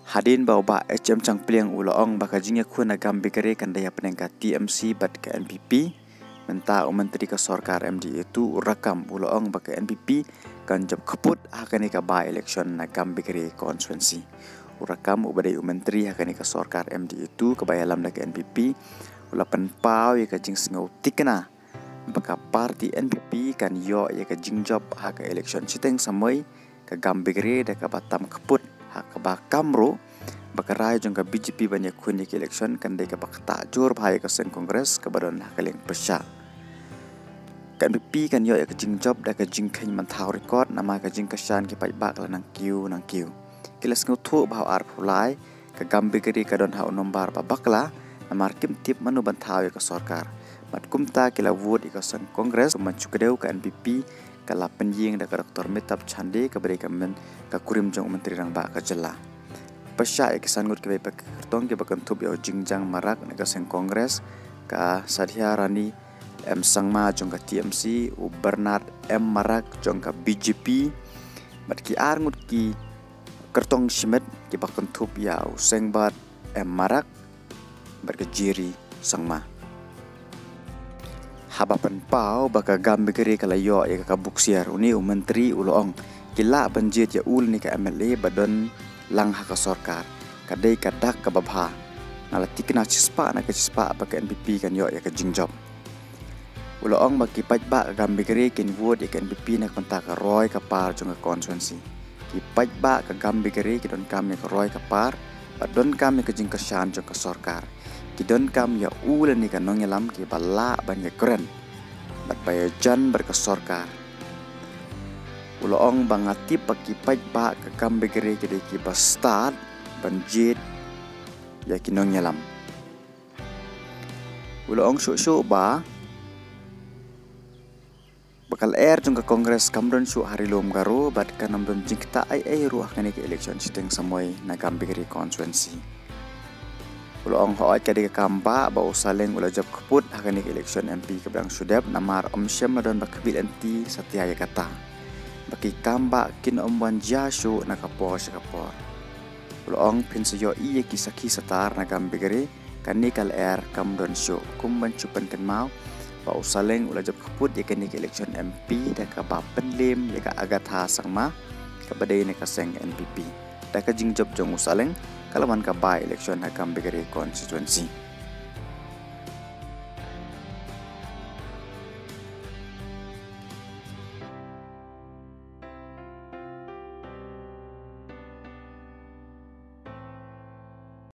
Hadin bawa HM cang pliang ulaong baka jingya kuna gambi kere kan daya penengka TMC bat ke NPP menta menteri ke sorkar MD itu rakam ulaong baka NPP kan job keput hakani ka ba election na gambi kere konstituensi urakam ubadai menteri hakani ka sorkar MD itu kebayalam na ke NPP ulapan pau ya ka jing singau tikna baka parti NPP kan yo ya ka jing job haka election siteng samoi ka gambi kere da ka batam keput haka kamro bakarai jongka BJP banyak kunik election kan deka bak takjur bahaya ke sen kongres kebadan hakaling pesya kan BJP kan yo ya kejing job da kejing keny mantau record nama kejing kesan ki pai bak la nang kiu kilas ngutu bahau ar pulai ke gambi geri kadon hau nombar babakla nama kim tip manu bantau ya ke sorkar mat kumta kila vote ke sen kongres mancu kedeu ke NPP kala penjing da Dr. Metap Chande ke beri kemen ke kurim jong menteri rang ba ke jela pesya ya kisan ngut kebe kertong ke bakan tup ya jingjang marak naga sen kongres ka Sadhya Rani M Sangma jong ka TMC u Bernard M Marak jong ka BJP mat ki ar ngut ki kertong simet ke bakan tup ya u Sengbat M Marak berkejiri Sangma habapan pau baka gambe gere kala yo ya ka buksiar uni u menteri uloong kila banjit ya ul ni ka MLA badon lang haka sorkar kadai kadak ka babha nalati kena cispa na ke cispa baka NPP kan yo ya ka jingjob uloong baki pajba gambi gere kin vote ya ka NPP na konta ka roy ka par jong ka konstituensi ki pajba ka gambi gere ki don kam ya ka roy ka par badon kam ya ka jing ka shan jong ka sorkar ki don kam ya ul ni ka nongelam ki bala ban ya keren bat baya jan ber ka sorkar uloong bangati pagi pajba ke gambe gere kede ki bastad banjit ya kinong nyalam uloong syuk ba bakal jong ke kongres kamron syuk hari lom garo bat kanam don jingta ai ruah kani ke election siteng samoy na gambe gere konstituensi uloong hoat kede ke kamba ba usaleng ula job keput hakani ke election MP ke bang sudep namar omsyam don bakbil enti satya ya kata baki kamba kin omwan jashu na kapor sakapor uloong pinsayo iye kisaki satar na gambe gere kanikal kamdon syo kumban chupan kan mau ba usaleng ula job kaput ya kanik election MP da ka ba penlim ya ka agatha sangma ka badai ne ka seng NPP da ka jing job jong usaleng kalawan ka ba election na gambe gere constituency